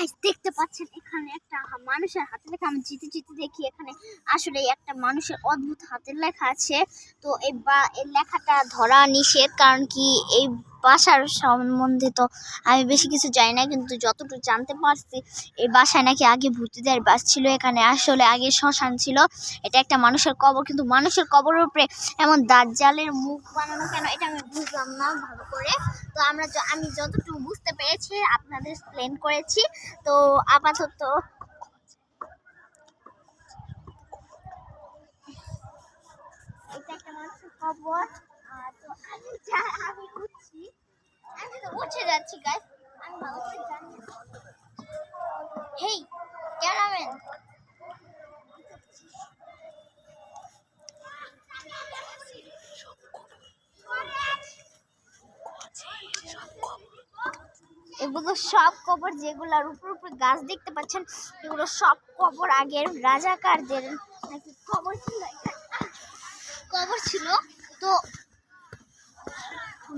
Guys দেখতে পাচ্ছেন এখানে একটা মানুষের হাতের লেখা, আমি জিতে জিতে দেখি এখানে আসলে একটা মানুষের অদ্ভুত হাতের লেখা আছে। তো এই লেখাটা ধরা নিষেধ, কারণ কি এই বাসার সম্বন্ধে তো আমি বেশি কিছু জানি না, কিন্তু যতটুকু জানতে পারছি এই বাসায় নাকি আগে ভূতদের বাস ছিল, এখানে আসলে আগে শ্মশান ছিল। এটা একটা মানুষের কবর, কিন্তু মানুষের কবরের উপরে এমন দাজ্জালের মুখ বানানো কেন এটা আমি বুঝলাম না ভালো করে। তো আমি যতটুকু বুঝতে পেরেছি আপনাদের এক্সপ্লেন করেছি। তো আপাতত এটা একটা মানুষের কবর। তো আমি উঠছি, আমি তো উঠে যাচ্ছি গাইস, আমি ভালো করে জানি। হেই ক্যামেরাম্যান, এগুলো সব কবর, যেগুলোর উপর উপর গাছ দেখতে পাচ্ছেন এগুলো সব কবর আগের রাজাকারদের নাকি কবর ছিল। তো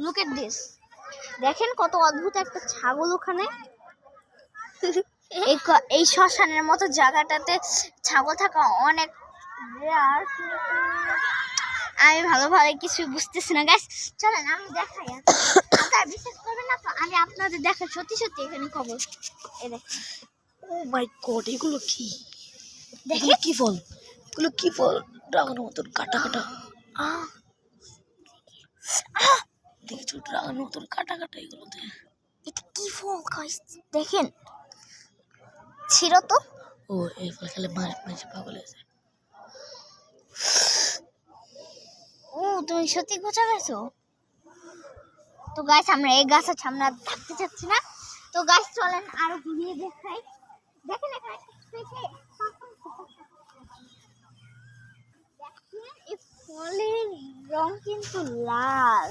লুক এট দিস, দেখেন কত অদ্ভুত একটা ছাগল ওখানে। এই শ্মশানের মতো জায়গাটাতে ছাগল থাকা অনেক রেয়ার। আমি ভালোভাবে কিছু বুঝতেছি না গাইস, চলেন আমি দেখাই। আপনারা বিশ্বাস করবেন না, তো আমি আপনাদের দেখাই সত্যি সত্যি এখানে খবর। এই দেখেন, ও মাই গড, এগুলো কি? দেখি কি ফল, এগুলো কি ফল? ড্রাগনের মতন কাটা কাটা। দেখছো ড্রাগনের মতন কাটা কাটা এগুলোতে। এটা কি ফল গাইস দেখেন, ছিল তো। ও এই ফল খেলে মাঝে পাগল হয়েছে। ও তুমি সত্যি গোছা গেছো। তো গাইস আমরা এই গাছের সামনে থাকতে চাচ্ছি না, তো গাইস চলেন আরো ঘুরিয়ে দেখাই। দেখেন এখানে এই ফলের রং কিন্তু লাল,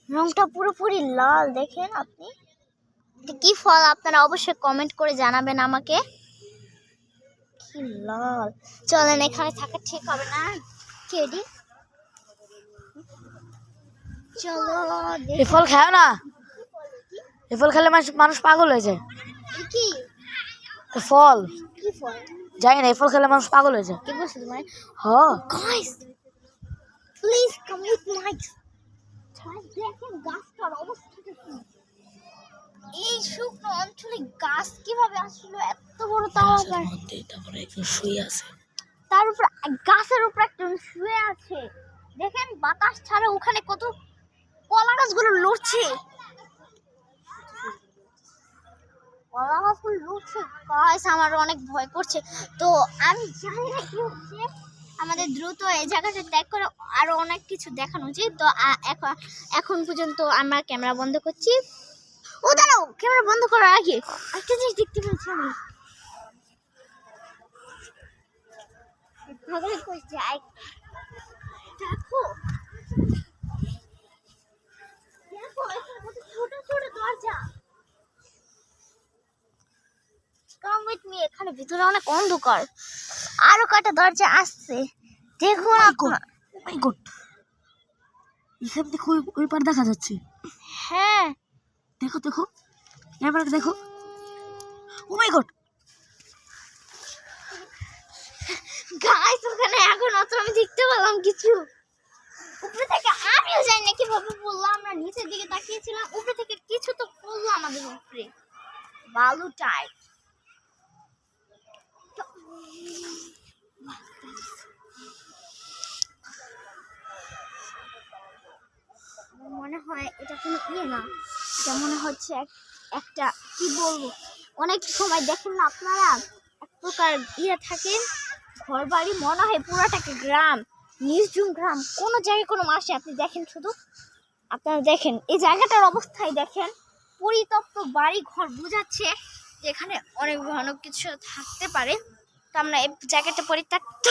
রংটা পুরোপুরি লাল। দেখেন আপনি কি ফল, আপনারা অবশ্যই কমেন্ট করে জানাবেন আমাকে। কি লাল, চলেন এখানে থাকা ঠিক হবে না। কেডি চলো, এই ফল খাও না, এই ফল খেলে মানুষ পাগল হয়ে যায়। কি ফল কি ফল জানি না, এই ফল খেলে মানুষ পাগল হয়ে যায়। কি বলছো তোমার? হ্যাঁ guys please come with like. দেখেন গাছটার অবস্থা কি, এই শুকনো অঞ্চলে গাছ কিভাবে আসলো এত বড়? তারপরে একজন শুয়ে আছে, তার উপর গাছের উপর একজন শুয়ে আছে। দেখেন বাতাস ছাড়া ওখানে কত কলা গাছগুলো লড়ছে, কলা গাছগুলো লড়ছে। গাইস আমার অনেক ভয় করছে। তো আমি জানি না কি হচ্ছে, আমাদের দ্রুত এই জায়গাটা ত্যাগ করে আরো অনেক কিছু দেখানো উচিত। তো এখন পর্যন্ত আমরা ক্যামেরা বন্ধ করছি। ও দাঁড়াও, ক্যামেরা বন্ধ করার আগে একটা জিনিস দেখতে পেয়েছি আমি। দেখো দেখো ছোট ছোট দরজা। কাম উইথ মি, এখানে ভিতরে অনেক অন্ধকার, আরো কয়টা দরজা আসছে। দেখুন মাই গড, এখান থেকে ওই পার দেখা যাচ্ছে। হ্যাঁ দেখো দেখো, এবার দেখো। ও মাই গড গাইস, ওখানে এখন অত আমি দেখতে পেলাম কিছু উপরে থেকে। আমিও জানি না কিভাবে পড়লো, আমরা নিচের দিকে তাকিয়েছিলাম, উপরে থেকে কিছু তো পড়লো আমাদের উপরে, বালু টাইপ। মনে হয় এটা কোনো না, এটা মনে হচ্ছে একটা কি বলবো, অনেক সময় দেখেন না আপনারা এক প্রকার থাকে ঘর বাড়ি, মনে হয় পুরাটাকে গ্রাম, নির্জন গ্রাম, কোনো জায়গায় কোনো মাসে আপনি দেখেন, শুধু আপনারা দেখেন এই জায়গাটার অবস্থায় দেখেন, পরিত্যক্ত বাড়ি ঘর বোঝাচ্ছে যে এখানে অনেক ভয়ানক কিছু থাকতে পারে। তো আমরা এই জায়গাটা পরিত্যক্ত